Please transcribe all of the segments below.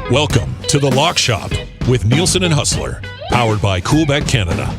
Welcome to the Lock Shop with Nielsen and Hustler, powered by Coolbet Canada.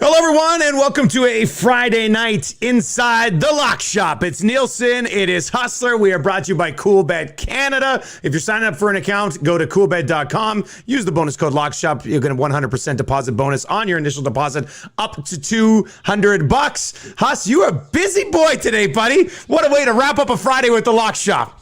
Hello, everyone, and welcome to a Friday night inside the Lock Shop. It's Nielsen. It is Hustler. We are brought to you by Coolbet Canada. If you're signing up for an account, go to coolbet.com. Use the bonus code LOCKSHOP. You're going to 100% deposit bonus on your initial deposit up to $200. Huss, you are a busy boy today, buddy. What a way to wrap up a Friday with the Lock Shop.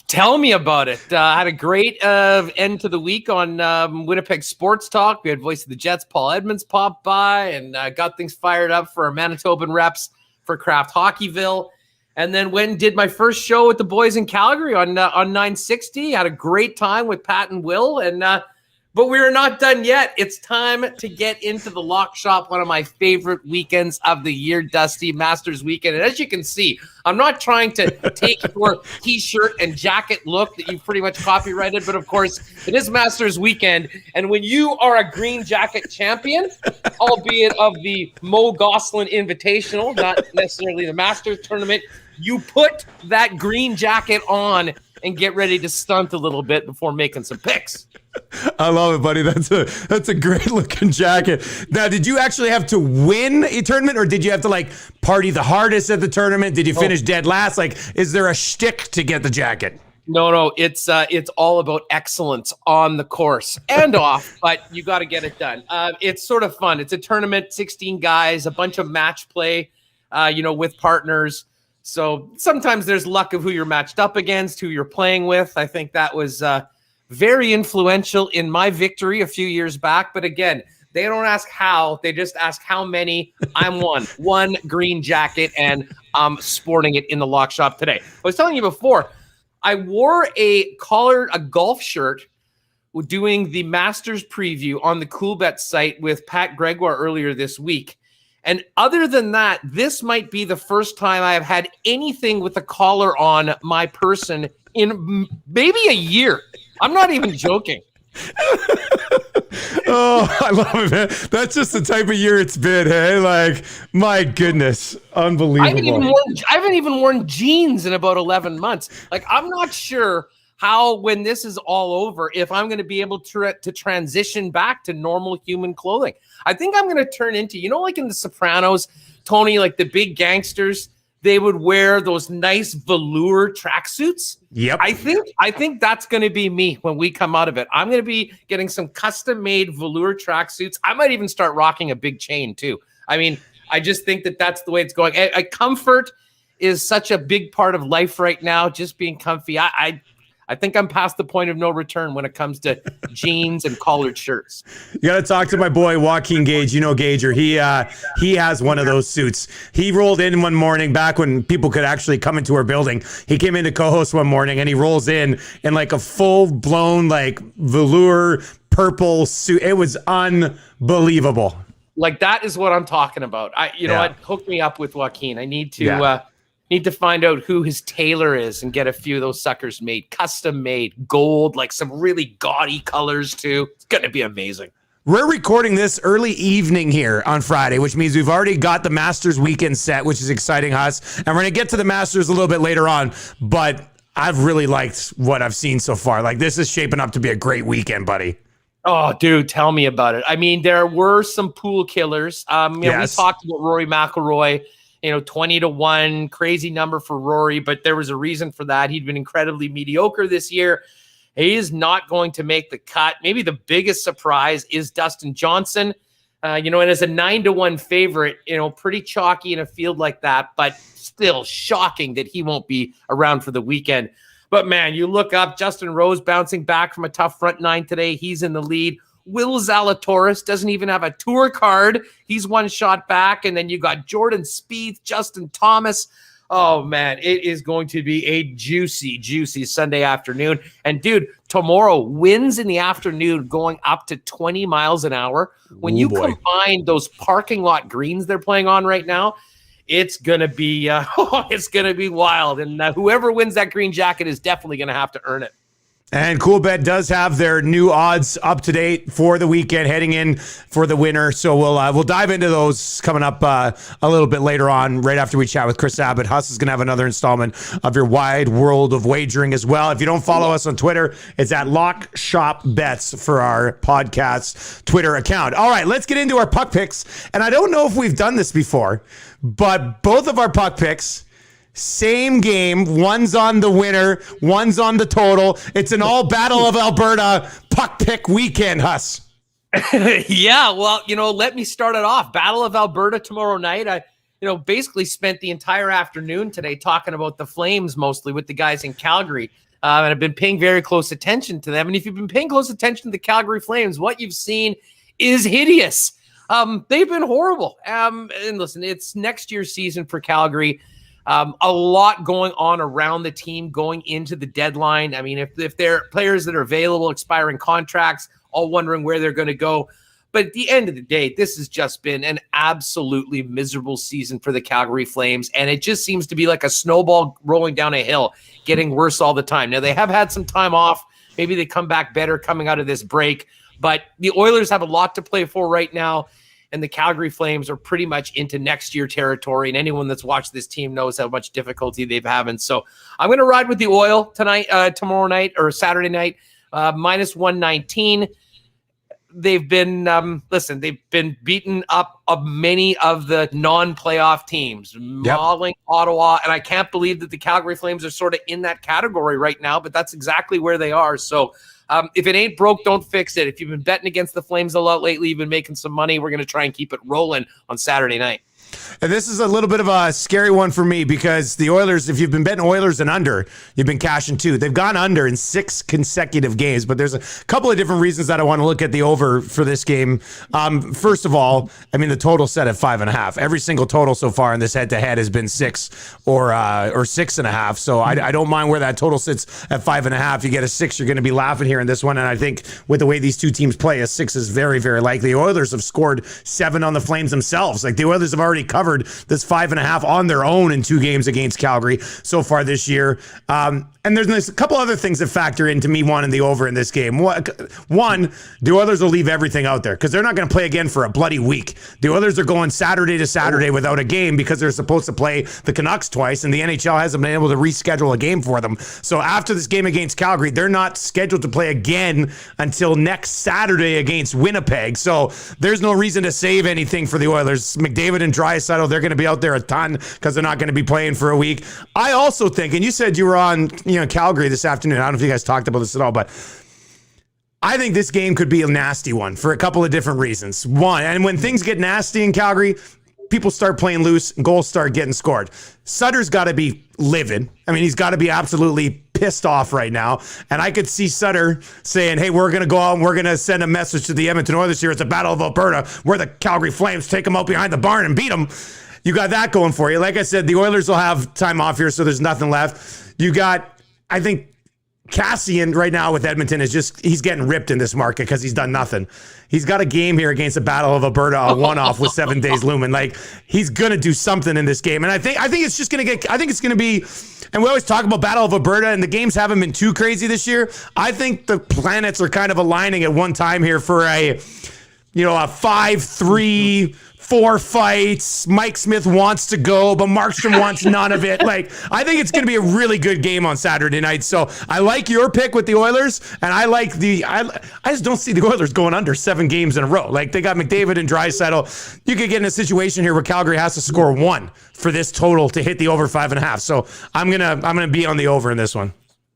Tell me about it. I had a great end to the week on Winnipeg Sports Talk. We had Voice of the Jets, Paul Edmonds, pop by, and got things fired up for our Manitoban reps for Craft Hockeyville. And then went and did my first show with the boys in Calgary on 960. Had a great time with Pat and Will. But we're not done yet. It's time to get into the Lock Shop, one of my favorite weekends of the year, Dusty, Masters weekend. And as you can see, I'm not trying to take your T-shirt and jacket look that you've pretty much copyrighted, but of course, it is Masters weekend. And when you are a green jacket champion, albeit of the Mo Gosselin Invitational, not necessarily the Masters tournament, you put that green jacket on and get ready to stunt a little bit before making some picks. I love it, buddy. That's a great looking jacket. Now, did you actually have to win a tournament, or did you have to party the hardest at the tournament? Did you finish dead last? Is there a shtick to get the jacket? No, it's all about excellence on the course and off, but you got to get it done. It's sort of fun. It's a tournament, 16 guys, a bunch of match play, with partners. So sometimes there's luck of who you're matched up against, who you're playing with. I think that was very influential in my victory a few years back. But again, they don't ask how, they just ask how many. I'm one green jacket, and I'm sporting it in the Lock Shop today. I was telling you before, I wore a golf shirt doing the Masters preview on the Coolbet site with Pat Gregoire earlier this week. And other than that, this might be the first time I have had anything with a collar on my person in maybe a year. I'm not even joking. Oh, I love it, man. That's just the type of year it's been, hey? My goodness. Unbelievable. I haven't even worn jeans in about 11 months. I'm not sure how, when this is all over, if I'm going to be able to transition back to normal human clothing. I think I'm going to turn into, in The Sopranos, Tony, the big gangsters, they would wear those nice velour tracksuits. Yep. I think that's going to be me when we come out of it. I'm going to be getting some custom-made velour tracksuits. I might even start rocking a big chain too. I mean, I just think that that's the way it's going. Comfort is such a big part of life right now, just being comfy. I think I'm past the point of no return when it comes to jeans and collared shirts. You got to talk to my boy, Joaquin Gage. Gager. He has one of those suits. He rolled in one morning back when people could actually come into our building. He came into co-host one morning, and he rolls in a full-blown, velour purple suit. It was unbelievable. That is what I'm talking about. What? Hook me up with Joaquin. I need to find out who his tailor is and get a few of those suckers made, custom made, gold, some really gaudy colors too. It's going to be amazing. We're recording this early evening here on Friday, which means we've already got the Masters weekend set, which is exciting us. And we're going to get to the Masters a little bit later on, but I've really liked what I've seen so far. This is shaping up to be a great weekend, buddy. Oh, dude, tell me about it. I mean, there were some pool killers. Yes. We talked about Rory McIlroy. 20-1, crazy number for Rory, but there was a reason for that. He'd been incredibly mediocre this year. He is not going to make the cut. Maybe the biggest surprise is Dustin Johnson. And as a 9-1 favorite, pretty chalky in a field like that, but still shocking that he won't be around for the weekend. But man, you look up, Justin Rose bouncing back from a tough front nine today. He's in the lead. Will Zalatoris doesn't even have a tour card. He's one shot back. And then you got Jordan Spieth, Justin Thomas. Oh, man, it is going to be a juicy, juicy Sunday afternoon. And, dude, tomorrow winds in the afternoon going up to 20 miles an hour. When you combine those parking lot greens they're playing on right now, it's going to be wild. And whoever wins that green jacket is definitely going to have to earn it. And Coolbet does have their new odds up to date for the weekend, heading in for the winter. So we'll dive into those coming up a little bit later on, right after we chat with Chris Abbott. Huss is going to have another installment of your wide world of wagering as well. If you don't follow us on Twitter, it's at Lock Shop Bets for our podcast Twitter account. All right, let's get into our puck picks. And I don't know if we've done this before, but both of our puck picks, same game. One's on the winner, one's on the total. It's an all Battle of Alberta puck pick weekend, Huss. Yeah, well, let me start it off. Battle of Alberta tomorrow night. I basically spent the entire afternoon today talking about the Flames, mostly with the guys in Calgary. And I've been paying very close attention to them. And if you've been paying close attention to the Calgary Flames, what you've seen is hideous. They've been horrible. And listen, it's next year's season for Calgary. A lot going on around the team going into the deadline. I mean, if there are players that are available, expiring contracts, all wondering where they're going to go. But at the end of the day, this has just been an absolutely miserable season for the Calgary Flames. And it just seems to be like a snowball rolling down a hill, getting worse all the time. Now, they have had some time off. Maybe they come back better coming out of this break. But the Oilers have a lot to play for right now. And the Calgary Flames are pretty much into next year territory. And anyone that's watched this team knows how much difficulty they've having. So I'm going to ride with the Oil tomorrow night or Saturday night, minus 119. They've been, they've been beaten up of many of the non-playoff teams, mauling Ottawa. And I can't believe that the Calgary Flames are sort of in that category right now, but that's exactly where they are. So if it ain't broke, don't fix it. If you've been betting against the Flames a lot lately, you've been making some money. We're going to try and keep it rolling on Saturday night. And this is a little bit of a scary one for me because the Oilers, if you've been betting Oilers and under, you've been cashing too. They've gone under in 6 consecutive games, but there's a couple of different reasons that I want to look at the over for this game. First of all, I mean, the total set at 5.5. Every single total so far in this head-to-head has been 6 or 6.5. So I don't mind where that total sits at 5.5. You get a 6, you're going to be laughing here in this one. And I think with the way these two teams play, a 6 is very, very likely. The Oilers have scored 7 on the Flames themselves. Like the Oilers have already covered this 5.5 on their own in 2 games against Calgary so far this year. And there's a couple other things that factor into me wanting the over in this game. One, the Oilers will leave everything out there because they're not going to play again for a bloody week. The Oilers are going Saturday to Saturday without a game because they're supposed to play the Canucks twice, and the NHL hasn't been able to reschedule a game for them. So after this game against Calgary, they're not scheduled to play again until next Saturday against Winnipeg. So there's no reason to save anything for the Oilers. McDavid and Draisaitl, they're going to be out there a ton because they're not going to be playing for a week. I also think, and you said you were on Calgary this afternoon. I don't know if you guys talked about this at all, but I think this game could be a nasty one for a couple of different reasons. One, and when things get nasty in Calgary, people start playing loose and goals start getting scored. Sutter's got to be livid. I mean, he's got to be absolutely pissed off right now. And I could see Sutter saying, hey, we're going to go out and we're going to send a message to the Edmonton Oilers here. It's a Battle of Alberta. We're the Calgary Flames. Take them out behind the barn and beat them. You got that going for you. Like I said, the Oilers will have time off here, so there's nothing left. You got, I think, Cassian right now with Edmonton he's getting ripped in this market because he's done nothing. He's got a game here against the Battle of Alberta, a one-off with 7 days looming. Like, he's going to do something in this game. And I think it's just going to be, and we always talk about Battle of Alberta, and the games haven't been too crazy this year. I think the planets are kind of aligning at one time here for a 5-3, 4 fights. Mike Smith wants to go, but Markstrom wants none of it. Like, I think it's going to be a really good game on Saturday night. So I like your pick with the Oilers, and I like I just don't see the Oilers going under 7 games in a row. Like, they got McDavid and Draisaitl. You could get in a situation here where Calgary has to score 1 for this total to hit the over 5.5. So I'm gonna be on the over in this one.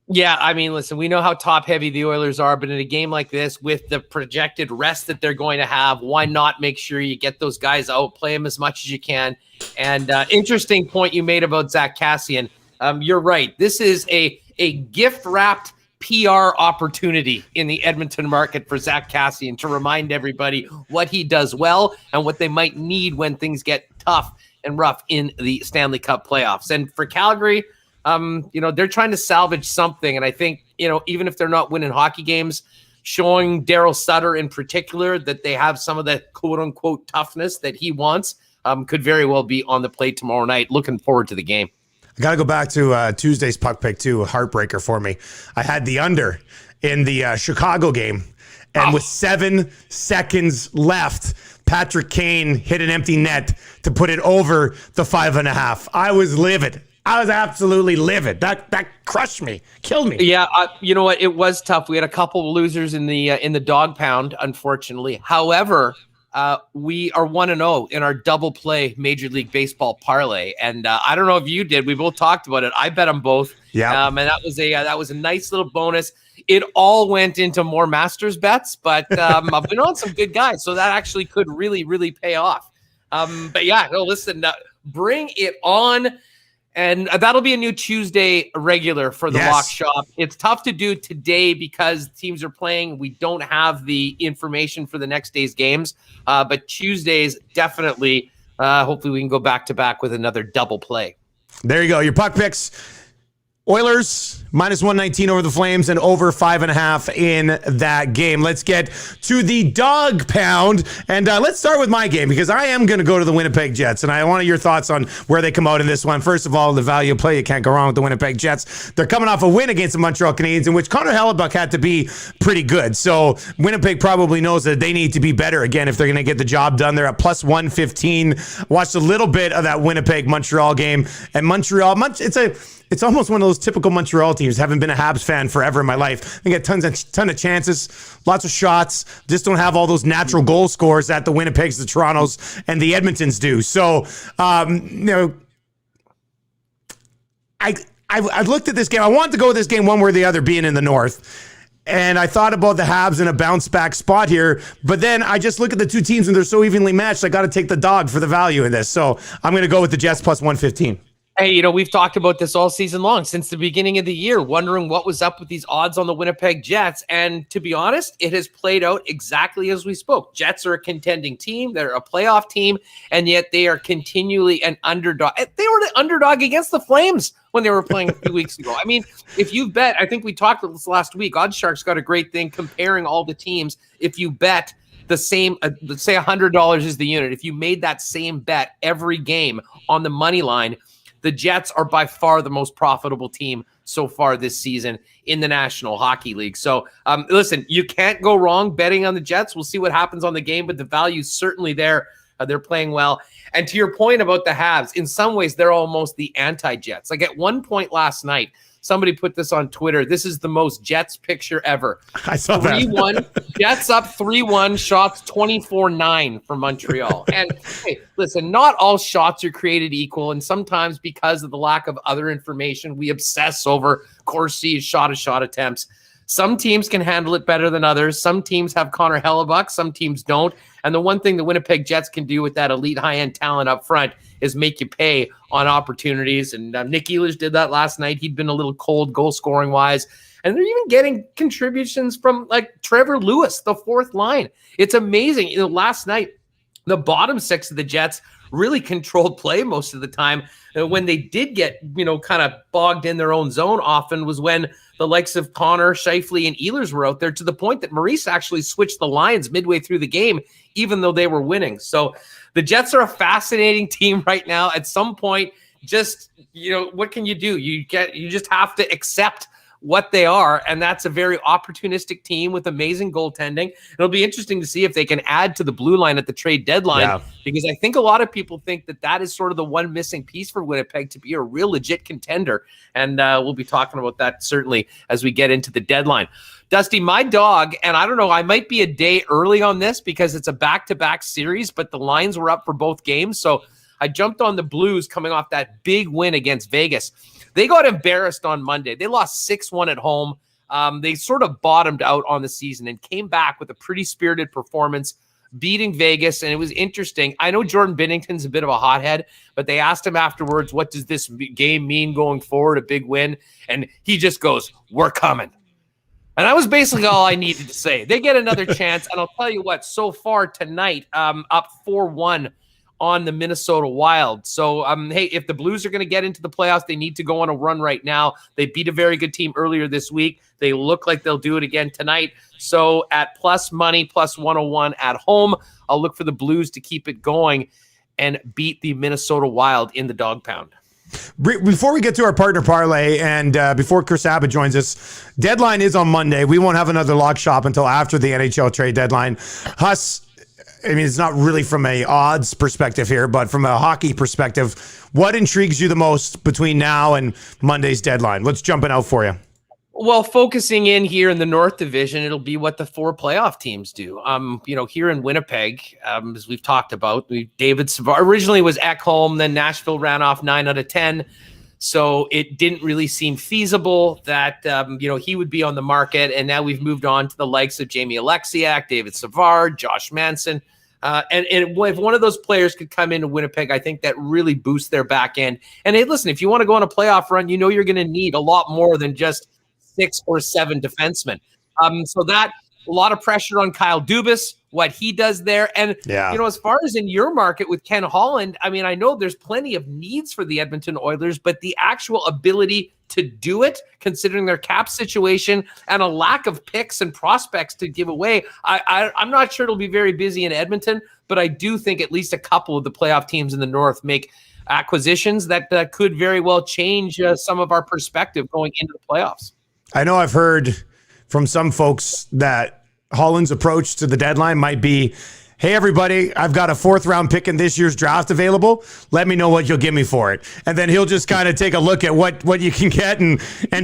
Yeah, I mean, listen, we know how top-heavy the Oilers are, but in a game like this, with the projected rest that they're going to have, why not make sure you get those guys out, play them as much as you can? And interesting point you made about Zach Cassian. You're right. This is a gift-wrapped PR opportunity in the Edmonton market for Zach Cassian to remind everybody what he does well and what they might need when things get tough and rough in the Stanley Cup playoffs. And for Calgary, they're trying to salvage something. And I think, even if they're not winning hockey games, showing Daryl Sutter in particular that they have some of the quote unquote toughness that he wants could very well be on the plate tomorrow night. Looking forward to the game. I got to go back to Tuesday's puck pick too. A heartbreaker for me. I had the under in the Chicago game, and with 7 seconds left, Patrick Kane hit an empty net to put it over the 5.5. I was livid. I was absolutely livid. That crushed me, killed me. Yeah, you know what? It was tough. We had a couple of losers in the dog pound, unfortunately. However, we are 1-0 in our double play Major League Baseball parlay, and I don't know if you did. We both talked about it. I bet them both. Yeah, and that was a nice little bonus. It all went into more Masters bets, but I've been on some good guys, so that actually could really, really pay off. But yeah, no, listen, bring it on. And that'll be a new Tuesday regular for the Lock Shop. It's tough to do today because teams are playing. We don't have the information for the next day's games. But Tuesdays, definitely, hopefully we can go back-to-back with another double play. There you go. Your puck picks. Oilers, -119 over the Flames and over 5.5 in that game. Let's get to the dog pound. And let's start with my game because I am going to go to the Winnipeg Jets. And I want your thoughts on where they come out in this one. First of all, the value of play. You can't go wrong with the Winnipeg Jets. They're coming off a win against the Montreal Canadiens in which Connor Hellebuck had to be pretty good. So Winnipeg probably knows that they need to be better again if they're going to get the job done. They're at +115. Watched a little bit of that Winnipeg-Montreal game. And Montreal, it's almost one of those typical Montreal teams. Haven't been a Habs fan forever in my life. They get ton of chances, lots of shots. Just don't have all those natural goal scores that the Winnipegs, the Torontos, and the Edmontons do. So, I looked at this game. I wanted to go with this game one way or the other, being in the North. And I thought about the Habs in a bounce back spot here, but then I just look at the two teams and they're so evenly matched. I got to take the dog for the value in this. So I'm going to go with the Jets +115. Hey, we've talked about this all season long, since the beginning of the year, wondering what was up with these odds on the Winnipeg Jets. And to be honest, it has played out exactly as we spoke. Jets are a contending team. They're a playoff team, and yet they are continually an underdog. They were the underdog against the Flames when they were playing a few weeks ago. I mean, if you bet, I think we talked about this last week, OddsShark's got a great thing comparing all the teams. If you bet the same, let's say $100 is the unit. If you made that same bet every game on the money line, the Jets are by far the most profitable team so far this season in the National Hockey League. So, listen, you can't go wrong betting on the Jets. We'll see what happens on the game, but the value's certainly there. They're playing well. And to your point about the Habs, in some ways, they're almost the anti-Jets. Like at one point last night, somebody put this on Twitter. This is the most Jets picture ever. I saw 3-1, that. Jets up 3-1, shots 24-9 for Montreal. And hey, listen, not all shots are created equal. And sometimes because of the lack of other information, we obsess over Corsi shot attempts. Some teams can handle it better than others. Some teams have Connor Hellebuck. Some teams don't. And the one thing the Winnipeg Jets can do with that elite high-end talent up front is make you pay on opportunities. And Nick Ehlers did that last night. He'd been a little cold goal-scoring wise. And they're even getting contributions from like Trevor Lewis, the fourth line. It's amazing. Last night, the bottom six of the Jets really controlled play most of the time. When they did get, kind of bogged in their own zone often was when the likes of Connor, Schofley, and Ehlers were out there, to the point that Maurice actually switched the lines midway through the game, even though they were winning. So the Jets are a fascinating team right now. At some point, just, what can you do? You just have to accept what they are, and that's a very opportunistic team with amazing goaltending. It'll be interesting to see if they can add to the blue line at the trade deadline, because I think a lot of people think that is sort of the one missing piece for Winnipeg to be a real legit contender, and we'll be talking about that certainly as we get into the deadline. Dusty, my dog, and I don't know, I might be a day early on this because it's a back-to-back series, but the lines were up for both games, so I jumped on the Blues coming off that big win against Vegas. They got embarrassed on Monday. They lost 6-1 at home. They sort of bottomed out on the season and came back with a pretty spirited performance, beating Vegas. And it was interesting. I know Jordan Binnington's a bit of a hothead, but they asked him afterwards, what does this game mean going forward, a big win? And he just goes, we're coming. And that was basically all I needed to say. They get another chance. And I'll tell you what, so far tonight, up 4-1 on the Minnesota Wild. So, hey, if the Blues are going to get into the playoffs, they need to go on a run right now. They beat a very good team earlier this week. They look like they'll do it again tonight. So at plus money, plus 101 at home, I'll look for the Blues to keep it going and beat the Minnesota Wild in the dog pound. Before we get to our partner parlay and before Chris Abbott joins us, deadline is on Monday. We won't have another lock shop until after the NHL trade deadline. Huss, I mean, it's not really from a odds perspective here, but from a hockey perspective, what intrigues you the most between now and Monday's deadline? Let's jump it out for you. Well, focusing in here in the North Division, it'll be what the 4 playoff teams do. Here in Winnipeg, as we've talked about, David Savard originally was at home, then Nashville ran off 9 out of 10. So it didn't really seem feasible that, he would be on the market. And now we've moved on to the likes of Jamie Alexiak, David Savard, Josh Manson. And if one of those players could come into Winnipeg, I think that really boosts their back end. And hey, listen, if you want to go on a playoff run, you're going to need a lot more than just 6 or 7 defensemen. So that a lot of pressure on Kyle Dubas, what he does there. And, as far as in your market with Ken Holland, I mean, I know there's plenty of needs for the Edmonton Oilers, but the actual ability to do it, considering their cap situation and a lack of picks and prospects to give away, I'm not sure it'll be very busy in Edmonton, but I do think at least a couple of the playoff teams in the North make acquisitions that could very well change some of our perspective going into the playoffs. I know I've heard from some folks that Holland's approach to the deadline might be, hey, everybody, I've got a 4th round pick in this year's draft available. Let me know what you'll give me for it. And then he'll just kind of take a look at what you can get and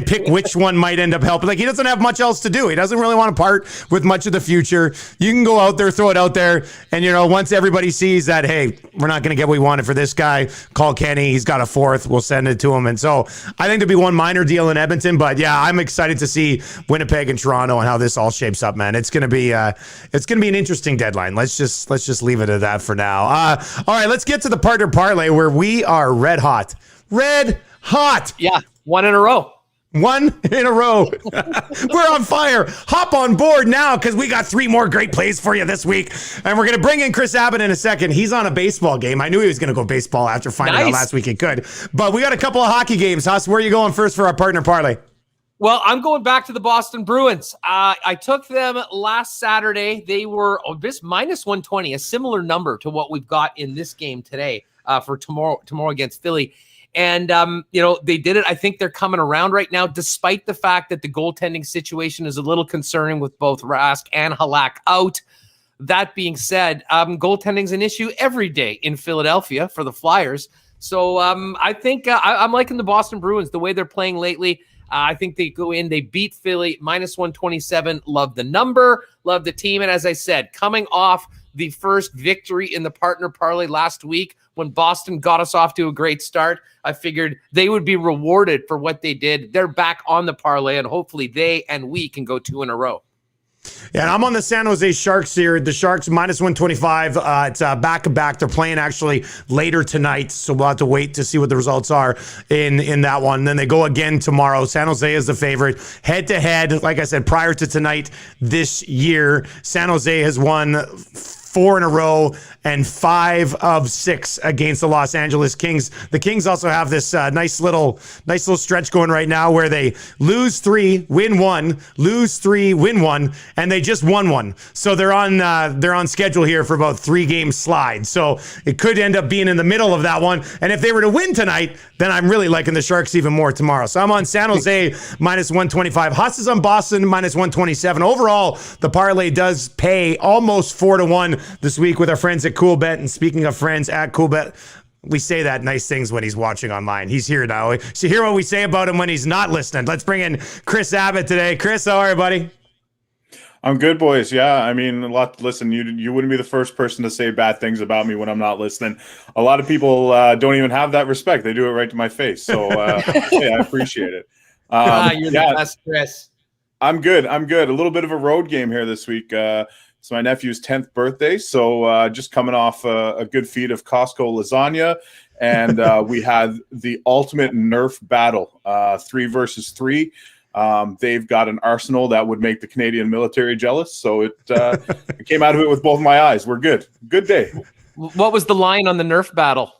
pick which one might end up helping. Like, he doesn't have much else to do. He doesn't really want to part with much of the future. You can go out there, throw it out there. And, once everybody sees that, hey, we're not going to get what we wanted for this guy, call Kenny. He's got a 4th. We'll send it to him. And so I think there'll be one minor deal in Edmonton. But, yeah, I'm excited to see Winnipeg and Toronto and how this all shapes up, man. It's going to be an interesting deadline. Let's just leave it at that for now. All right, let's get to the partner parlay where we are red hot. Red hot. Yeah, 1 in a row. 1 in a row. We're on fire. Hop on board now because we got 3 more great plays for you this week. And we're going to bring in Chris Abbott in a second. He's on a baseball game. I knew he was going to go baseball after finding out last week he could. But we got a couple of hockey games. Huss, where are you going first for our partner parlay? Well, I'm going back to the Boston Bruins. I took them last Saturday. They were just minus 120, a similar number to what we've got in this game today for tomorrow against Philly. And, they did it. I think they're coming around right now, despite the fact that the goaltending situation is a little concerning with both Rask and Halak out. That being said, goaltending is an issue every day in Philadelphia for the Flyers. So I think I'm liking the Boston Bruins, the way they're playing lately. I think they go in, they beat Philly, minus 127. Love the number, love the team. And as I said, coming off the first victory in the partner parlay last week when Boston got us off to a great start, I figured they would be rewarded for what they did. They're back on the parlay, and hopefully they and we can go 2 in a row. Yeah, and I'm on the San Jose Sharks here. The Sharks minus 125. It's back-to-back. They're playing actually later tonight, so we'll have to wait to see what the results are in that one. And then they go again tomorrow. San Jose is the favorite. Head-to-head, like I said, prior to tonight this year, San Jose has won 4 in a row and 5 of 6 against the Los Angeles Kings. The Kings also have this nice little stretch going right now where they lose 3, win 1, lose 3, win 1, and they just won 1. So they're on schedule here for about 3 game slide. So it could end up being in the middle of that one. And if they were to win tonight, then I'm really liking the Sharks even more tomorrow. So I'm on San Jose minus 125. Huss is on Boston minus 127. Overall, the parlay does pay almost 4-1 this week with our friends at CoolBet. And speaking of friends at CoolBet, we say that nice things when he's watching online. He's here now. So hear what we say about him when he's not listening. Let's bring in Chris Abbott today. Chris, how are you, buddy? I'm good, boys. Yeah, I mean, listen, you wouldn't be the first person to say bad things about me when I'm not listening. A lot of people don't even have that respect. They do it right to my face. So, I appreciate it. You're the best, Chris. I'm good. A little bit of a road game here this week. It's my nephew's 10th birthday, so just coming off a good feed of Costco lasagna, and we had the ultimate Nerf battle, 3 versus 3. They've got an arsenal that would make the Canadian military jealous, so it came out of it with both my eyes. We're good. Good day. What was the line on the Nerf battle?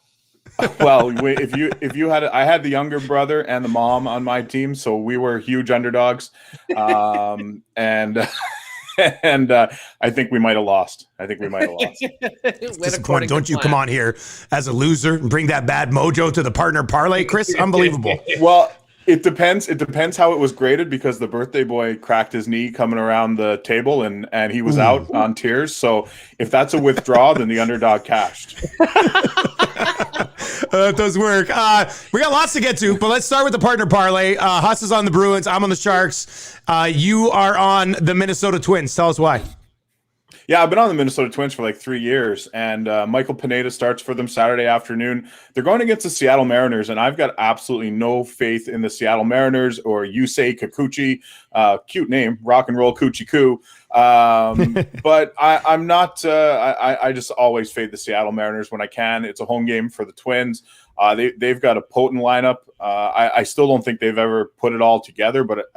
Well, if you had, I had the younger brother and the mom on my team, so we were huge underdogs, and and I think we might have lost. Disappointing. Don't you come on here as a loser and bring that bad mojo to the partner parlay, Chris? Unbelievable. Well, it depends. It depends how it was graded, because the birthday boy cracked his knee coming around the table, and he was out on tiers. So if that's a withdrawal, then the underdog cashed. It does work. We got lots to get to, but let's start with the partner parlay. Huss is on the Bruins. I'm on the Sharks. You are on the Minnesota Twins. Tell us why. Yeah, I've been on the Minnesota Twins for like 3 years, and Michael Pineda starts for them Saturday afternoon. They're going against the Seattle Mariners, and I've got absolutely no faith in the Seattle Mariners or Yusei Kikuchi. Cute name, rock and roll coochie coo. But I'm not. I just always fade the Seattle Mariners when I can. It's a home game for the Twins. They've got a potent lineup. I still don't think they've ever put it all together, but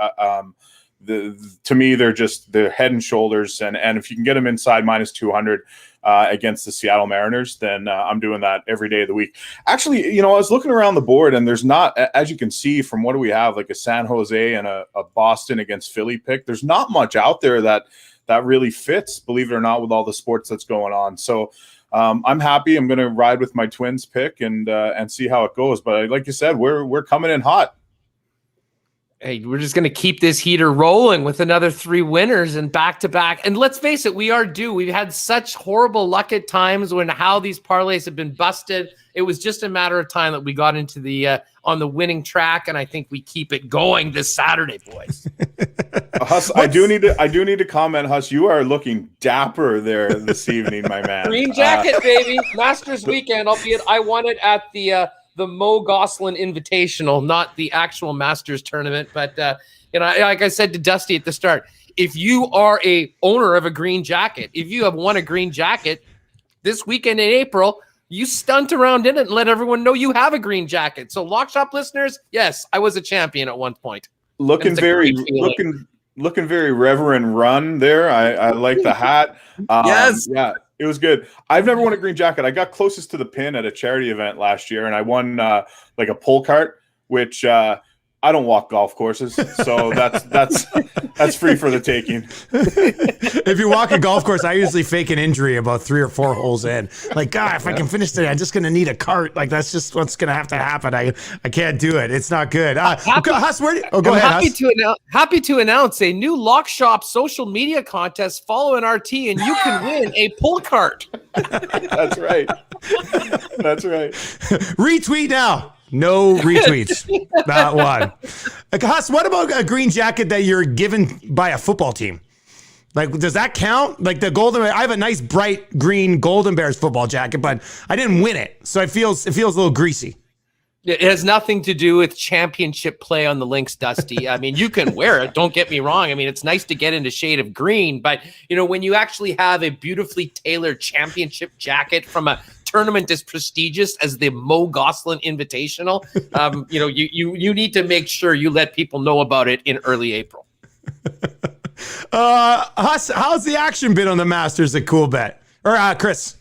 to me, they're head and shoulders, and if you can get them inside minus 200 against the Seattle Mariners, then I'm doing that every day of the week. Actually, I was looking around the board, and there's not, as you can see from what do we have, like a San Jose and a Boston against Philly pick. There's not much out there that really fits, believe it or not, with all the sports that's going on. So I'm happy. I'm going to ride with my Twins pick and see how it goes. But like you said, we're coming in hot. Hey, we're just going to keep this heater rolling with another 3 winners and back-to-back. And let's face it, we are due. We've had such horrible luck at times when how these parlays have been busted. It was just a matter of time that we got into the on the winning track, and I think we keep it going this Saturday, boys. Huss, I do need to comment, Huss. You are looking dapper there this evening, my man. Green jacket, baby. Masters weekend, albeit I won it at the Mo Gosselin Invitational, not the actual Masters tournament. But, like I said to Dusty at the start, if you are a owner of a green jacket, if you have won a green jacket this weekend in April, you stunt around in it and let everyone know you have a green jacket. So Lock Shop listeners, yes, I was a champion at one point. Looking very Reverend Run there. I like the hat. Yes. Yeah. It was good. I've never won a green jacket. I got closest to the pin at a charity event last year, and I won like a pull cart, which I don't walk golf courses, so that's free for the taking. If you walk a golf course, I usually fake an injury about 3 or 4 holes in. Like, God, if I can finish today, I'm just going to need a cart. Like, that's just what's going to have to happen. I can't do it. It's not good. Huss, go ahead. Happy to announce a new Lock Shop social media contest. Follow an RT, and you can win a pull cart. That's right. That's right. Retweet now. No retweets. Not one. Huss, what about a green jacket that you're given by a football team? Like, does that count? Like the Golden Bears, I have a nice bright green Golden Bears football jacket, but I didn't win it. So it feels a little greasy. It has nothing to do with championship play on the links, Dusty. I mean, you can wear it. Don't get me wrong. I mean, it's nice to get into shade of green, but when you actually have a beautifully tailored championship jacket from a tournament as prestigious as the Mo Gosselin Invitational, you need to make sure you let people know about it in early April. Huss, how's the action been on the Masters at Cool Bet? Or Chris,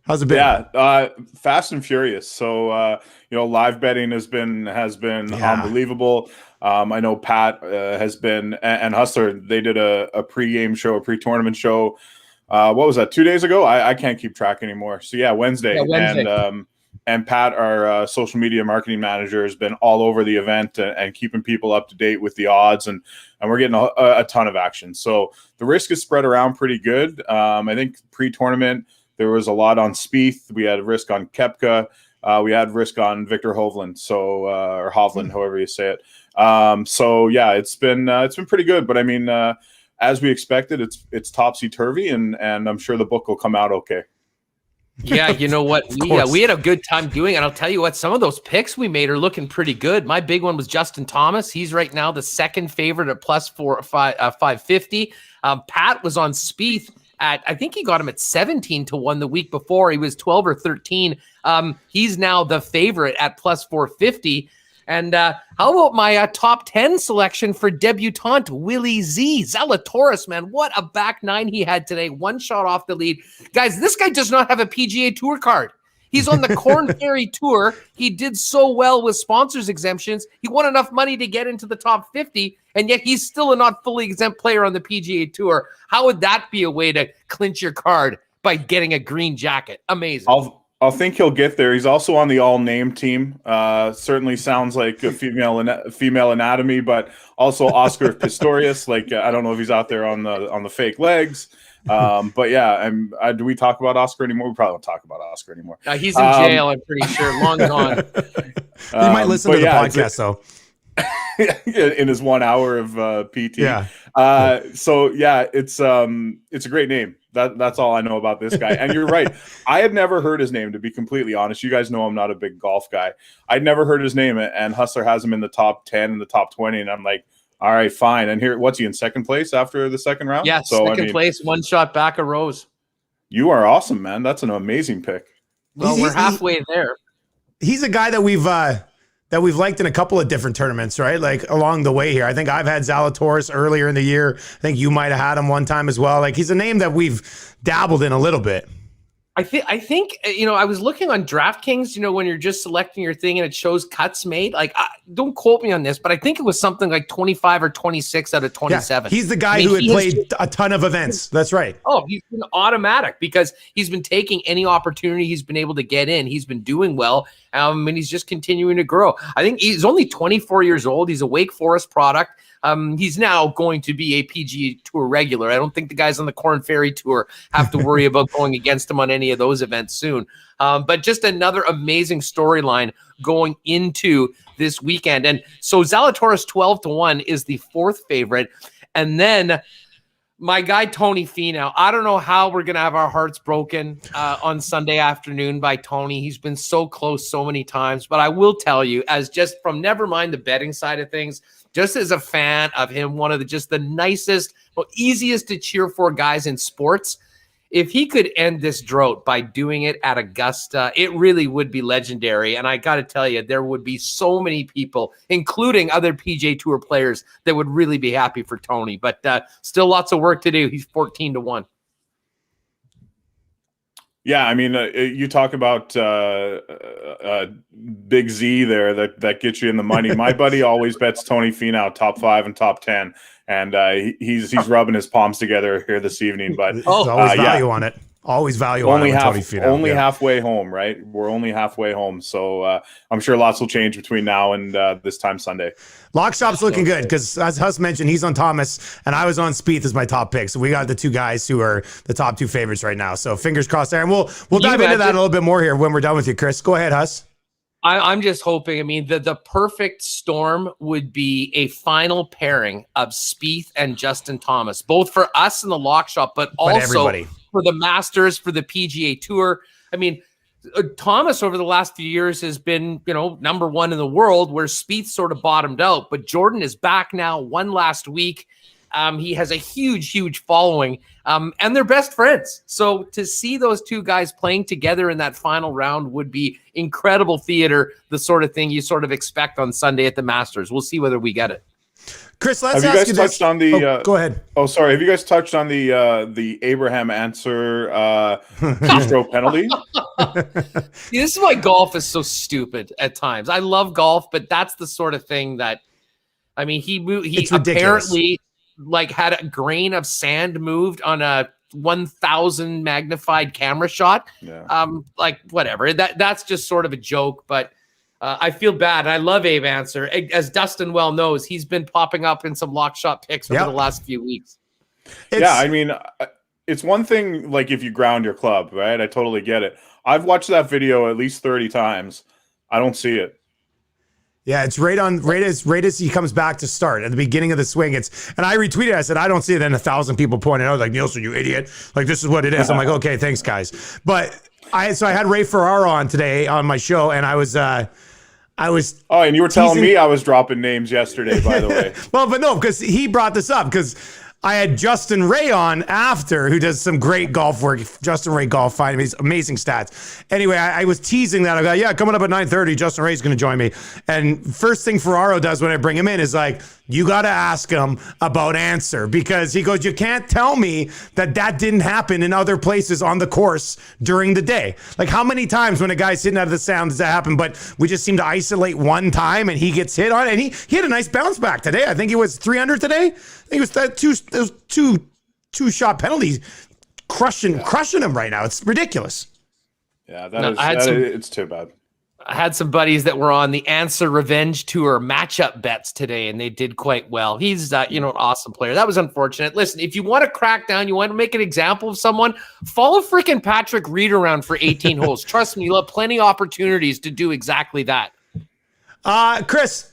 how's it been? Yeah, fast and furious. So live betting has been unbelievable. I know Pat has been, and Hustler, they did a pre-game show, a pre-tournament show. What was that, 2 days ago? I can't keep track anymore. So yeah, Wednesday. And Pat, our social media marketing manager, has been all over the event and keeping people up to date with the odds, and we're getting a ton of action. So the risk is spread around pretty good. I think pre-tournament there was a lot on Spieth. We had risk on Koepka. We had risk on Victor Hovland, or Hovland, however you say it. So yeah, it's been pretty good. But I mean, as we expected, it's topsy-turvy, and I'm sure the book will come out okay. Yeah, you know what? We had a good time doing it. I'll tell you what, some of those picks we made are looking pretty good. My big one was Justin Thomas. He's right now the second favorite at plus 550. Pat was on Spieth at, I think he got him at 17-1 the week before. He was 12 or 13. He's now the favorite at plus 450. And how about my top 10 selection for debutante Willie Z? Zalatoris, man, what a back nine he had today. One shot off the lead. Guys, this guy does not have a PGA Tour card. He's on the Corn Ferry Tour. He did so well with sponsors exemptions. He won enough money to get into the top 50, and yet he's still a not fully exempt player on the PGA Tour. How would that be a way to clinch your card by getting a green jacket? Amazing. I'll think he'll get there. He's also on the all-name team. Certainly sounds like a female anatomy, but also Oscar Pistorius. Like I don't know if he's out there on the fake legs. But yeah, do we talk about Oscar anymore? We probably don't talk about Oscar anymore. He's in jail, I'm pretty sure. Long gone. He might listen to the podcast, though. In his 1 hour of PT. Yeah. So yeah, it's a great name. That's all I know about this guy. And you're right. I had never heard his name, to be completely honest. You guys know I'm not a big golf guy. I'd never heard his name, and Hustler has him in the top 10 and the top 20. And I'm like, all right, fine. And here, what's he in second place after the second round? Yeah, so, second place, one shot back of Rose. You are awesome, man. That's an amazing pick. Well, we're halfway there. He's a guy that we've liked in a couple of different tournaments, right? Like along the way here. I think I've had Zalatoris earlier in the year. I think you might have had him one time as well. Like he's a name that we've dabbled in a little bit. I think I was looking on DraftKings, when you're just selecting your thing and it shows cuts made. Like, don't quote me on this, but I think it was something like 25 or 26 out of 27. Yeah, he's the guy who had played a ton of events. That's right. Oh, he's been automatic because he's been taking any opportunity he's been able to get in. He's been doing well, and he's just continuing to grow. I think he's only 24 years old. He's a Wake Forest product. He's now going to be a PGA Tour regular. I don't think the guys on the Corn Ferry Tour have to worry about going against him on any of those events soon. But just another amazing storyline going into this weekend. And so Zalatoris 12-1 is the fourth favorite. And then my guy, Tony Finau, I don't know how we're going to have our hearts broken on Sunday afternoon by Tony. He's been so close so many times. But I will tell you, as just from never mind the betting side of things, just as a fan of him, one of the nicest, easiest to cheer for guys in sports, if he could end this drought by doing it at Augusta, it really would be legendary. And I got to tell you, there would be so many people, including other PGA Tour players, that would really be happy for Tony. But still lots of work to do. He's 14-1. Yeah, I mean, you talk about Big Z there that gets you in the money. My buddy always bets Tony Finau top 5 and top 10, and he's rubbing his palms together here this evening. But there's always value on it. Always value on it. Tony Finau. Halfway home, right? We're only halfway home, so I'm sure lots will change between now and this time Sunday. Lock Shop's looking good because, as Huss mentioned, he's on Thomas and I was on Spieth as my top pick. So we got the two guys who are the top two favorites right now. So fingers crossed there, and we'll dive into that a little bit more here when we're done with you, Chris. Go ahead, Huss. I'm just hoping. I mean, the perfect storm would be a final pairing of Spieth and Justin Thomas, both for us in the Lock Shop, but also everybody. For the Masters, for the PGA Tour. I mean, Thomas over the last few years has been, number one in the world, where Spieth sort of bottomed out. But Jordan is back now, won last week. He has a huge, huge following, and they're best friends. So to see those two guys playing together in that final round would be incredible theater, the sort of thing you sort of expect on Sunday at the Masters. We'll see whether we get it. Chris, let's have ask you guys touched on the? Go ahead. Oh, sorry. Have you guys touched on the Abraham Answer two-stroke penalty? See, this is why golf is so stupid at times. I love golf, but that's the sort of thing that, I mean, he apparently had a grain of sand moved on a 1,000 magnified camera shot. Yeah. Whatever. That's just sort of a joke, but. I feel bad. I love Abe Answer. As Dustin well knows, he's been popping up in some Lock Shop picks over the last few weeks. I mean, it's one thing, like if you ground your club, right? I totally get it. I've watched that video at least 30 times. I don't see it. Yeah, it's right as he comes back to start at the beginning of the swing. And I retweeted. I said, I don't see it. Then 1,000 people pointed out, like, Nielsen, you idiot. Like, this is what it is. I'm like, okay, thanks, guys. But I had Ray Ferrara on today on my show, and I was. Oh, and you were telling me I was dropping names yesterday, by the way. Well, but no, because he brought this up because I had Justin Ray on after, who does some great golf work. Justin Ray Golf, find him. He's amazing stats. Anyway, I was teasing that. I go, yeah, coming up at 9:30, Justin Ray's going to join me. And first thing Ferrara does when I bring him in is like, you got to ask him about answer, because he goes, you can't tell me that didn't happen in other places on the course during the day. Like, how many times when a guy's hitting out of the sound does that happen? But we just seem to isolate one time and he gets hit on it. And he had a nice bounce back today. I think he was 300 today. I think it was that two shot penalties crushing him right now. It's ridiculous. Yeah, it's too bad. I had some buddies that were on the Answer Revenge Tour matchup bets today, and they did quite well. He's, an awesome player. That was unfortunate. Listen, if you want to crack down, you want to make an example of someone, follow freaking Patrick Reed around for 18 holes. Trust me, you'll have plenty of opportunities to do exactly that. Chris,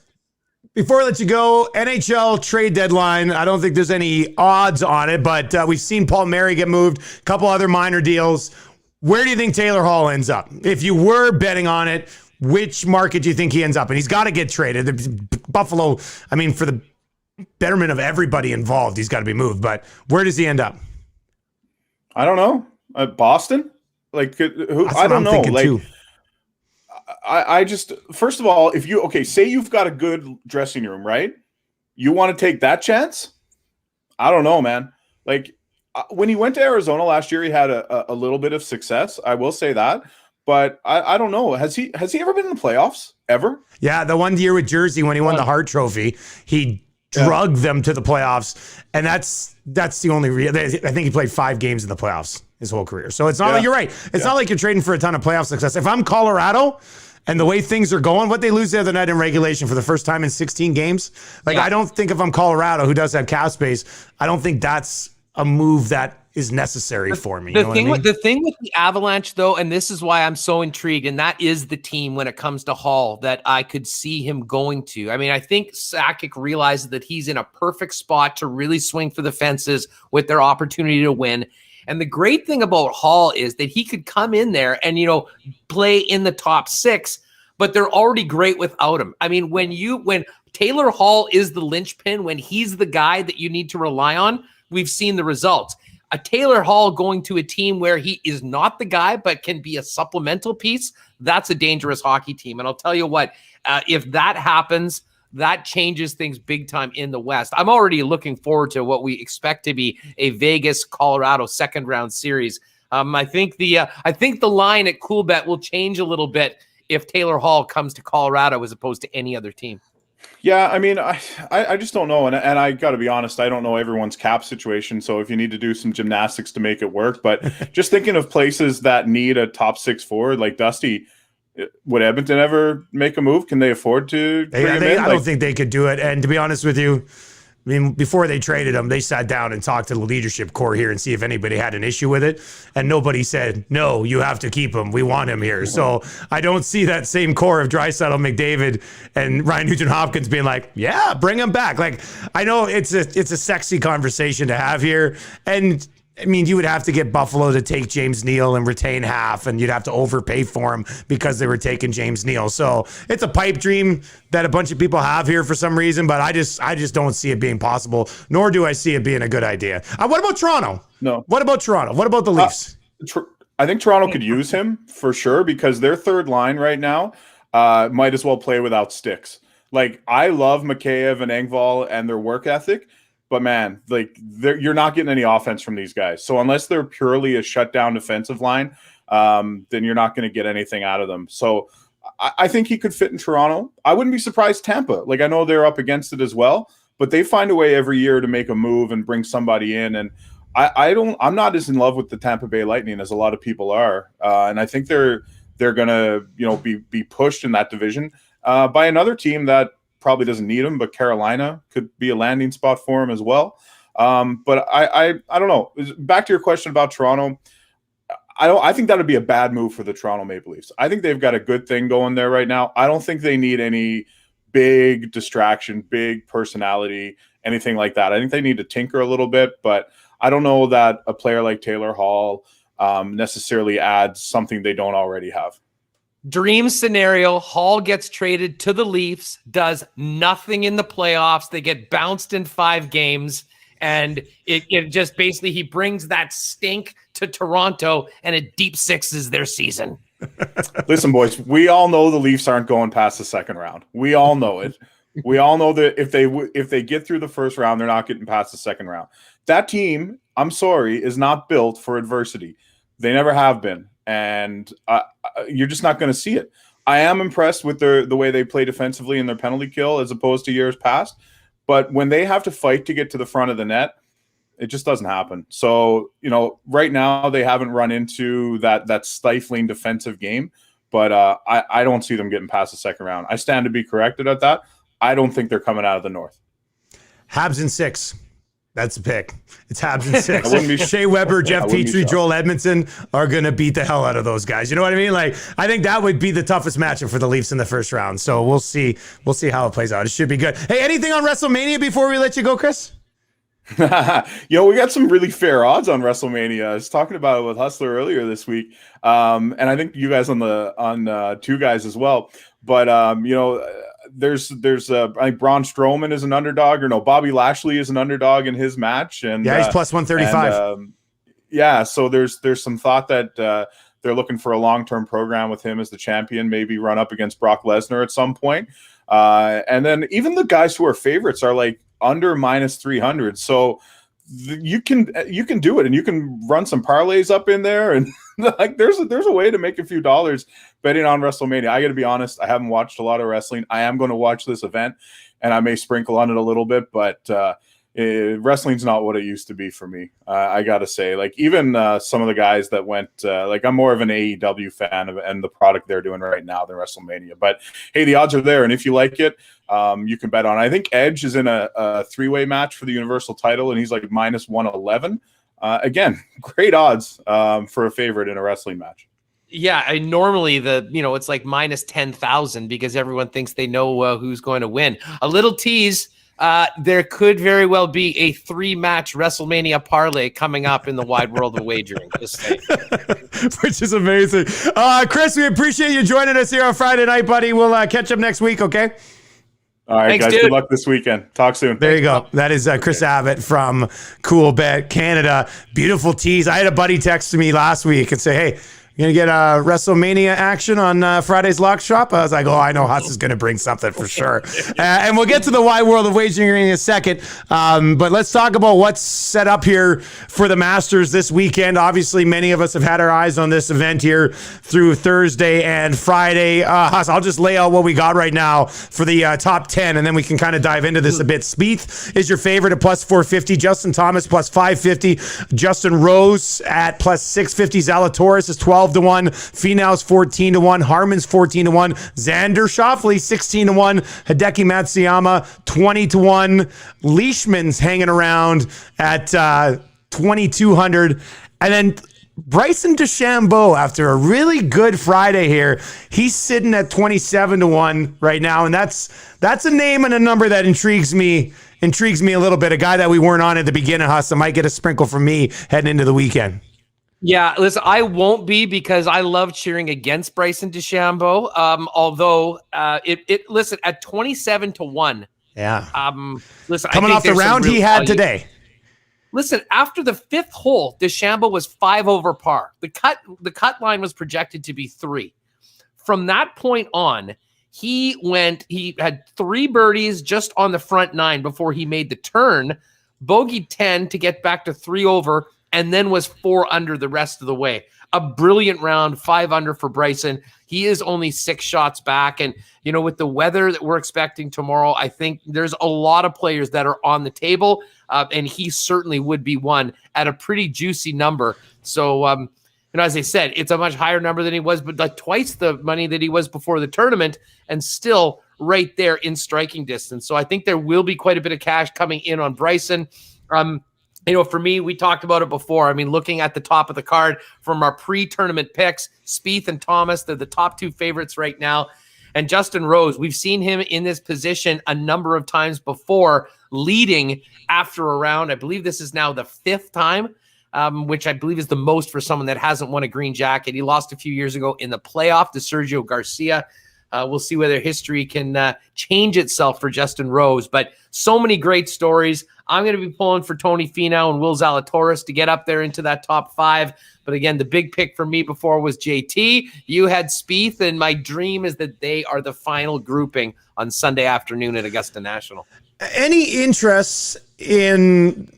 before I let you go, NHL Trade Deadline. I don't think there's any odds on it, but we've seen Paul Mary get moved, a couple other minor deals. Where do you think Taylor Hall ends up? If you were betting on it, which market do you think he ends up? And he's got to get traded. Buffalo, for the betterment of everybody involved, he's got to be moved. But where does he end up? I don't know. Boston? Like, who? I don't know. Like, too. I just, first of all, say you've got a good dressing room, right? You want to take that chance? I don't know, man. Like, when he went to Arizona last year, he had a little bit of success. I will say that, but I don't know. Has he ever been in the playoffs ever? Yeah, the one year with Jersey when he won the Hart Trophy, he drugged them to the playoffs, and that's the only. I think he played 5 games in the playoffs his whole career. So it's not like you're right. It's not like you're trading for a ton of playoff success. If I'm Colorado, and the way things are going, what they lose the other night in regulation for the first time in 16 games, I don't think if I'm Colorado, who does have cap space, I don't think that's a move that is necessary for me. The thing with the Avalanche, though, and this is why I'm so intrigued, and that is the team when it comes to Hall that I could see him going to. I think Sakic realizes that he's in a perfect spot to really swing for the fences with their opportunity to win. And the great thing about Hall is that he could come in there and, play in the top 6, but they're already great without him. When Taylor Hall is the linchpin, when he's the guy that you need to rely on, we've seen the results. A Taylor Hall going to a team where he is not the guy, but can be a supplemental piece, that's a dangerous hockey team. And I'll tell you what, if that happens, that changes things big time in the West. I'm already looking forward to what we expect to be a Vegas-Colorado second-round series. I think the line at CoolBet will change a little bit if Taylor Hall comes to Colorado as opposed to any other team. Yeah, I just don't know. And I got to be honest, I don't know everyone's cap situation. So if you need to do some gymnastics to make it work. But just thinking of places that need a top 6 forward, like Dusty, would Edmonton ever make a move? Can they afford to bring him in? I don't think they could do it. And to be honest with you, before they traded him, they sat down and talked to the leadership core here and see if anybody had an issue with it. And nobody said, no, you have to keep him. We want him here. So I don't see that same core of Draisaitl, McDavid, and Ryan Nugent-Hopkins being like, yeah, bring him back. Like, I know it's a sexy conversation to have here. And you would have to get Buffalo to take James Neal and retain half, and you'd have to overpay for him because they were taking James Neal. So it's a pipe dream that a bunch of people have here for some reason, but I just don't see it being possible, nor do I see it being a good idea. What about Toronto? No. What about Toronto? What about the Leafs? I think Toronto could use him for sure because their third line right now might as well play without sticks. Like, I love Mikheyev and Engvall and their work ethic, but man, you're not getting any offense from these guys. So unless they're purely a shutdown defensive line, then you're not going to get anything out of them. So I think he could fit in Toronto. I wouldn't be surprised Tampa. I know they're up against it as well, but they find a way every year to make a move and bring somebody in. And I'm not as in love with the Tampa Bay Lightning as a lot of people are. And I think they're going to, be pushed in that division by another team that probably doesn't need him, but Carolina could be a landing spot for him as well. But I don't know. Back to your question about Toronto, I think that would be a bad move for the Toronto Maple Leafs. I think they've got a good thing going there right now. I don't think they need any big distraction, big personality, anything like that. I think they need to tinker a little bit, but I don't know that a player like Taylor Hall necessarily adds something they don't already have. Dream scenario, Hall gets traded to the Leafs, does nothing in the playoffs. They get bounced in 5 games, And it just basically, he brings that stink to Toronto, and it deep sixes their season. Listen, boys, we all know the Leafs aren't going past the second round. We all know it. We all know that if they get through the first round, they're not getting past the second round. That team, I'm sorry, is not built for adversity. They never have been, and you're just not going to see it. I am impressed with the way they play defensively in their penalty kill as opposed to years past, but when they have to fight to get to the front of the net, it just doesn't happen. So, right now they haven't run into that stifling defensive game, but I don't see them getting past the second round. I stand to be corrected at that. I don't think they're coming out of the North. Habs in 6. That's the pick. It's Habs in 6. Shea Weber, Jeff Petrie, Joel Edmondson are going to beat the hell out of those guys. You know what I mean? Like, I think that would be the toughest matchup for the Leafs in the first round. So we'll see. We'll see how it plays out. It should be good. Hey, anything on WrestleMania before we let you go, Chris? We got some really fair odds on WrestleMania. I was talking about it with Hustler earlier this week, and I think you guys on Two Guys as well. But there's I think Braun Strowman is an underdog, or no, Bobby Lashley is an underdog in his match, and he's plus 135. So there's some thought that they're looking for a long-term program with him as the champion, maybe run up against Brock Lesnar at some point, and then even the guys who are favorites are like under minus 300. So you can do it, and you can run some parlays up in there, and like there's a way to make a few dollars betting on WrestleMania. I got to be honest, I haven't watched a lot of wrestling. I am going to watch this event, and I may sprinkle on it a little bit, but wrestling's not what it used to be for me. I got to say, like even some of the guys that went, like I'm more of an AEW fan and the product they're doing right now than WrestleMania. But hey, the odds are there, and if you like it, you can bet on it. I think Edge is in a three-way match for the Universal title, and he's like minus 111. Again, great odds for a favorite in a wrestling match. Yeah, normally it's like minus 10,000 because everyone thinks they know who's going to win. A little tease. There could very well be a 3-match WrestleMania parlay coming up in the wide world of wagering. Just saying. Which is amazing. Chris, we appreciate you joining us here on Friday night, buddy. We'll catch up next week, okay? All right, Thanks, guys. dude. Good luck this weekend. Talk soon. There you go. That is Chris Abbott from Cool Bet Canada. Beautiful tease. I had a buddy text me last week and say, hey, you're going to get a WrestleMania action on Friday's Lock Shop? I was like, I know Huss is going to bring something for sure. And we'll get to the wide world of wagering in a second. But let's talk about what's set up here for the Masters this weekend. Obviously, many of us have had our eyes on this event here through Thursday and Friday. Huss, I'll just lay out what we got right now for the top 10, and then we can kind of dive into this a bit. Spieth is your favorite at plus 450. Justin Thomas plus 550. Justin Rose at plus 650. Zalatoris is 12-1. Finau's 14-1. Harman's 14-1. Xander Schofley 16-1. Hideki Matsuyama 20-1. Leishman's hanging around at 2,200. And then Bryson DeChambeau, after a really good Friday here, he's sitting at 27-1 right now, and that's a name and a number that intrigues me a little bit. A guy that we weren't on at the beginning, Huss, might get a sprinkle from me heading into the weekend. Yeah, listen, I won't be because I love cheering against Bryson DeChambeau. Although listen, at 27-1. Yeah. Listen, coming off the round he had today. Listen, after the 5th hole, DeChambeau was 5 over par. The cut line was projected to be 3. From that point on, he had 3 birdies just on the front 9 before he made the turn, bogeyed 10 to get back to 3 over, and then was 4 under the rest of the way. A brilliant round, 5 under for Bryson. He is only 6 shots back. And, with the weather that we're expecting tomorrow, I think there's a lot of players that are on the table. And he certainly would be one at a pretty juicy number. So, as I said, it's a much higher number than he was, but like twice the money that he was before the tournament, and still right there in striking distance. So I think there will be quite a bit of cash coming in on Bryson. For me, we talked about it before. I mean, looking at the top of the card from our pre-tournament picks, Spieth and Thomas, they're the top 2 favorites right now. And Justin Rose, we've seen him in this position a number of times before, leading after a round. I believe this is now the 5th time, which I believe is the most for someone that hasn't won a green jacket. He lost a few years ago in the playoff to Sergio Garcia. We'll see whether history can change itself for Justin Rose. But so many great stories. I'm going to be pulling for Tony Finau and Will Zalatoris to get up there into that top 5. But again, the big pick for me before was JT. You had Spieth, and my dream is that they are the final grouping on Sunday afternoon at Augusta National. Any interest in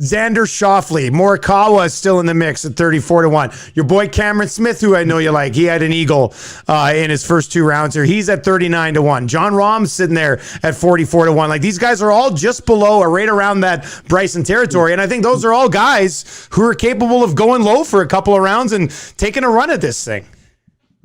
Xander Schofley? Morikawa is still in the mix at 34-1. Your boy Cameron Smith, who I know you like, he had an eagle in his first 2 rounds here. He's at 39-1. John Rahm's sitting there at 44-1. Like, these guys are all just below or right around that Bryson territory. And I think those are all guys who are capable of going low for a couple of rounds and taking a run at this thing.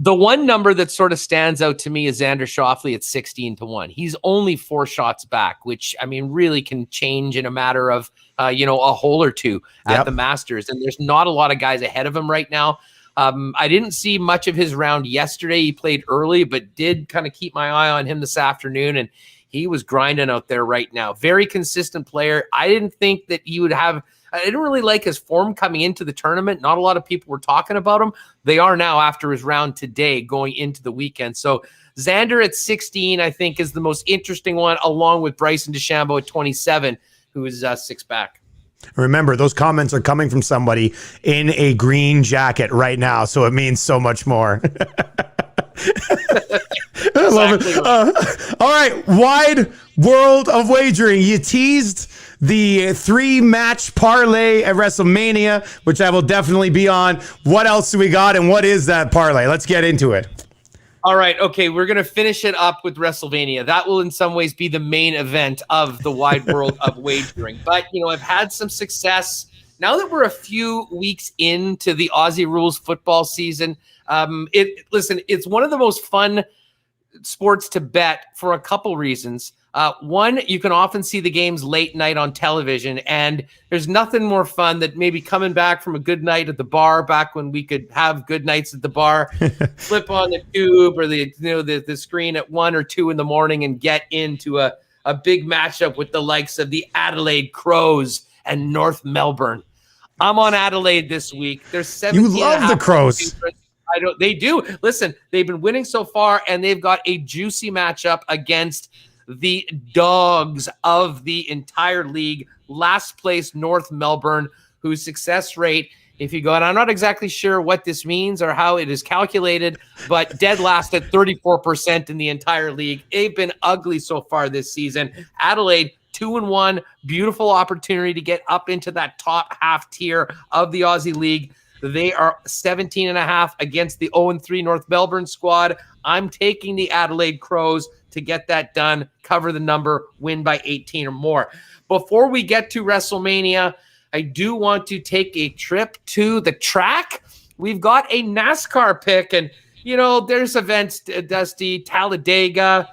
The one number that sort of stands out to me is Xander Schofley at 16-1. He's only 4 shots back, which, I mean, really can change in a matter of, a hole or two at the Masters. And there's not a lot of guys ahead of him right now. I didn't see much of his round yesterday. He played early, but did kind of keep my eye on him this afternoon. And he was grinding out there right now. Very consistent player. I didn't think that he would have... I didn't really like his form coming into the tournament. Not a lot of people were talking about him. They are now after his round today going into the weekend. So Xander at 16, I think, is the most interesting one, along with Bryson DeChambeau at 27, who is 6 back. Remember, those comments are coming from somebody in a green jacket right now, so it means so much more. I love it. All right, wide world of wagering. You teased the 3-match parlay at WrestleMania, which I will definitely be on. What else do we got, and what is that parlay? Let's get into it. All right, okay, we're going to finish it up with WrestleMania. That will in some ways be the main event of the wide world of wagering. But, I've had some success. Now that we're a few weeks into the Aussie rules football season, it's one of the most fun sports to bet for a couple reasons. One, you can often see the games late night on television, and there's nothing more fun than maybe coming back from a good night at the bar, back when we could have good nights at the bar, flip on the tube or the screen at 1 or 2 in the morning and get into a big matchup with the likes of the Adelaide Crows and North Melbourne. I'm on Adelaide this week. There's 17. You love the Crows. They do. Listen, they've been winning so far, and they've got a juicy matchup against the dogs of the entire league. Last place, North Melbourne, whose success rate, if you go, and I'm not exactly sure what this means or how it is calculated, but dead last at 34% in the entire league. They've been ugly so far this season. Adelaide, 2-1, beautiful opportunity to get up into that top half tier of the Aussie League. They are 17.5 against the 0-3 North Melbourne squad. I'm taking the Adelaide Crows to get that done, cover the number, win by 18 or more. Before we get to WrestleMania, I do want to take a trip to the track. We've got a NASCAR pick, and, there's events, Dusty, Talladega,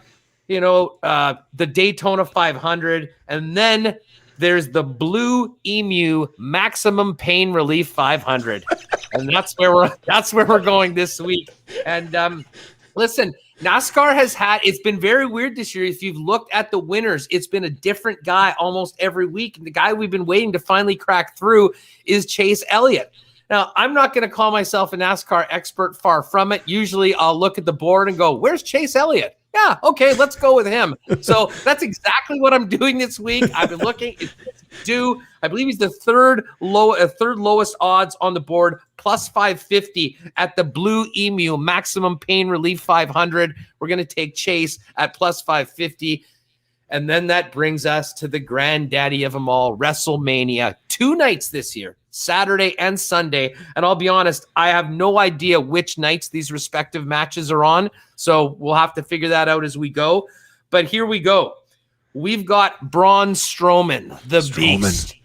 the Daytona 500, and then there's the Blue Emu Maximum Pain Relief 500. And that's where we're going this week. And listen, NASCAR it's been very weird this year. If you've looked at the winners, it's been a different guy almost every week. And the guy we've been waiting to finally crack through is Chase Elliott. Now, I'm not going to call myself a NASCAR expert, far from it. Usually I'll look at the board and go, where's Chase Elliott? Yeah, okay, let's go with him. So that's exactly what I'm doing this week. I've been looking. I believe he's the third lowest odds on the board, plus 550 at the Blue Emu Maximum Pain Relief 500. We're going to take Chase at plus 550. And then that brings us to the granddaddy of them all, WrestleMania. 2 nights this year, Saturday and Sunday. And I'll be honest, I have no idea which nights these respective matches are on. So we'll have to figure that out as we go. But here we go. We've got Braun Strowman, the Beast,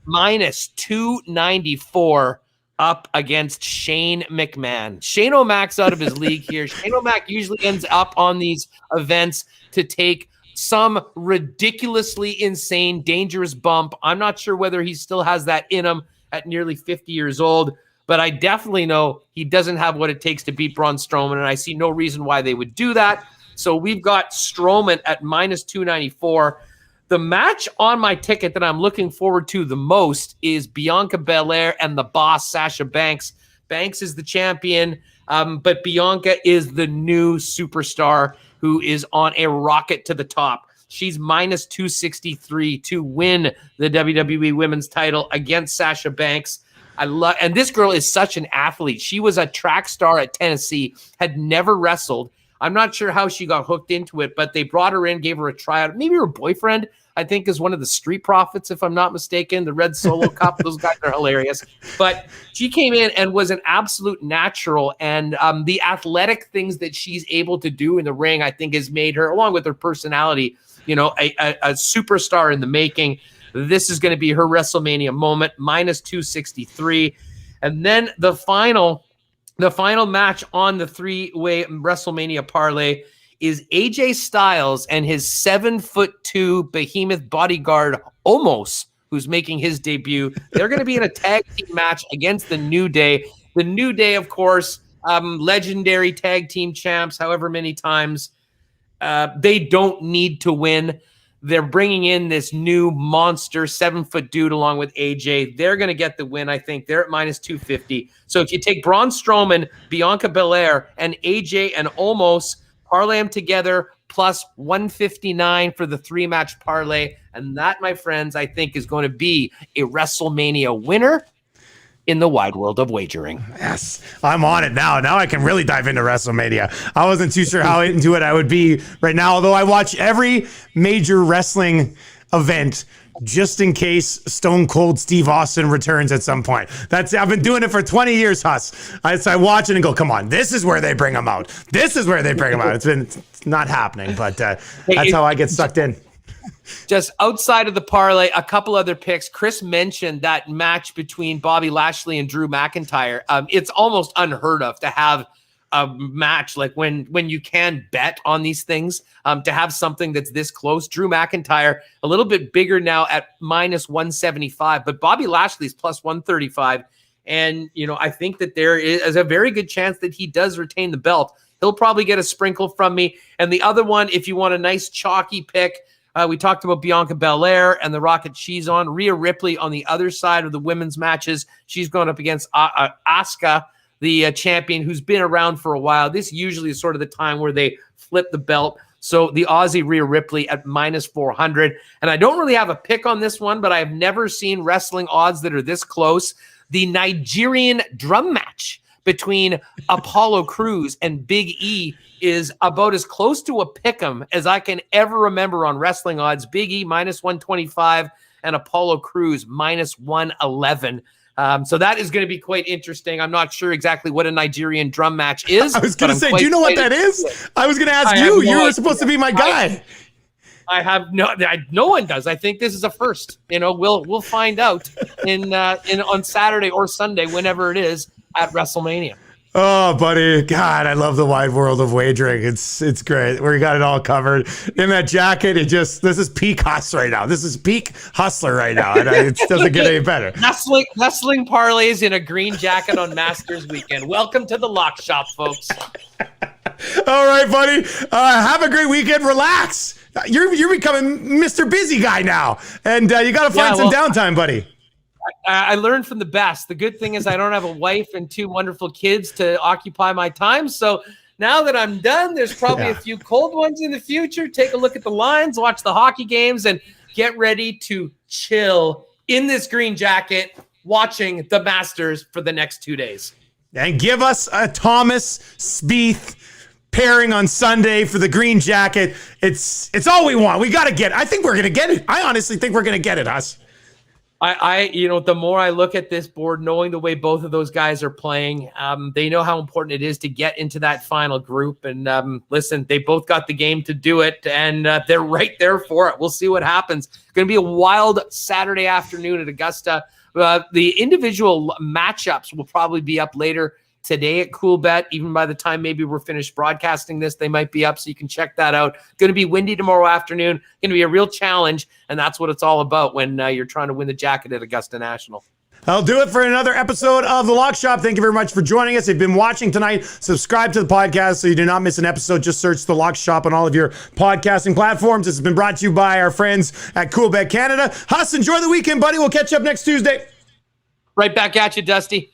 minus 294 up against Shane McMahon. Shane O'Mac's out of his league here. Shane O'Mac usually ends up on these events to take some ridiculously insane, dangerous bump. I'm not sure whether he still has that in him at nearly 50 years old, but I definitely know he doesn't have what it takes to beat Braun Strowman, and I see no reason why they would do that. So we've got Strowman at minus 294. The match on my ticket that I'm looking forward to the most is Bianca Belair and the boss, Sasha Banks. Banks is the champion. But Bianca is the new superstar who is on a rocket to the top. She's minus 263 to win the WWE Women's title against Sasha Banks. And this girl is such an athlete. She was a track star at Tennessee, had never wrestled. I'm not sure how she got hooked into it, but they brought her in, gave her a tryout. Maybe her boyfriend, I think, is one of the Street Profits, if I'm not mistaken. The Red Solo Cup, those guys are hilarious. But she came in and was an absolute natural. And the athletic things that she's able to do in the ring, I think, has made her, along with her personality, a superstar in the making. This is going to be her WrestleMania moment, minus 263. And then the final match on the three-way WrestleMania parlay is AJ Styles and his 7'2" behemoth bodyguard Omos, who's making his debut. They're going to be in a tag team match against the New Day. The New Day, of course, legendary tag team champs, however many times. They don't need to win. They're bringing in this new monster 7-foot dude along with AJ. They're going to get the win, I think. They're at minus 250. So if you take Braun Strowman, Bianca Belair, and AJ and Omos, parlay them together, plus 159 for the three-match parlay. And that, my friends, I think is going to be a WrestleMania winner in the wide world of wagering. Yes, I'm on it now. Now I can really dive into WrestleMania. I wasn't too sure how into it I would be right now, although I watch every major wrestling event just in case Stone Cold Steve Austin returns at some point. I've been doing it for 20 years, Huss. I watch it and go, come on, this is where they bring him out. This is where they bring him out. It's not happening, but that's how I get sucked in. Just outside of the parlay, a couple other picks. Chris mentioned that match between Bobby Lashley and Drew McIntyre. It's almost unheard of to have a match like when you can bet on these things, to have something that's this close. Drew McIntyre, a little bit bigger now at minus 175, but Bobby Lashley's plus 135. And, I think that there is a very good chance that he does retain the belt. He'll probably get a sprinkle from me. And the other one, if you want a nice chalky pick, we talked about Bianca Belair and the rocket she's on. Rhea Ripley on the other side of the women's matches. She's going up against Asuka, the champion who's been around for a while. This usually is sort of the time where they flip the belt. So the Aussie Rhea Ripley at minus 400. And I don't really have a pick on this one, but I have never seen wrestling odds that are this close. The Nigerian drum match between Apollo Crews and Big E is about as close to a pick'em as I can ever remember on wrestling odds. Big E minus 125 and Apollo Crews minus 111. So that is going to be quite interesting. I'm not sure exactly what a Nigerian drum match is. I was going to say, do you know what that is? I was going to ask you. You were supposed to be my guy. I have no one does. I think this is a first. We'll find out on Saturday or Sunday, whenever it is at WrestleMania. Oh, buddy. God, I love the wide world of wagering. It's great. We got it all covered. In that jacket, this is peak hustler right now. This is peak hustler right now. And it doesn't get any better. Wrestling parlays in a green jacket on Masters weekend. Welcome to the Lock Shop, folks. All right, buddy. Have a great weekend. Relax. You're becoming Mr. Busy Guy now. And you got to find some downtime, buddy. I learned from the best. The good thing is I don't have a wife and two wonderful kids to occupy my time. So now that I'm done, there's probably a few cold ones in the future. Take a look at the lines, watch the hockey games, and get ready to chill in this green jacket watching the Masters for the next 2 days. And give us a Thomas Spieth pairing on Sunday for the green jacket. It's all we want. We got to get it. I think we're going to get it. I honestly think we're going to get it, Huss. The more I look at this board, knowing the way both of those guys are playing, they know how important it is to get into that final group. And listen, they both got the game to do it, and they're right there for it. We'll see what happens. It's going to be a wild Saturday afternoon at Augusta. The individual matchups will probably be up later today at CoolBet. Even by the time maybe we're finished broadcasting this, they might be up, so you can check that out. Going to be windy tomorrow afternoon. Going to be a real challenge, and that's what it's all about when you're trying to win the jacket at Augusta National. I'll do it for another episode of The Lock Shop. Thank you very much for joining us. If you've been watching tonight, subscribe to the podcast so you do not miss an episode. Just search The Lock Shop on all of your podcasting platforms. This has been brought to you by our friends at CoolBet Canada. Huss, enjoy the weekend, buddy. We'll catch you up next Tuesday. Right back at you, Dusty.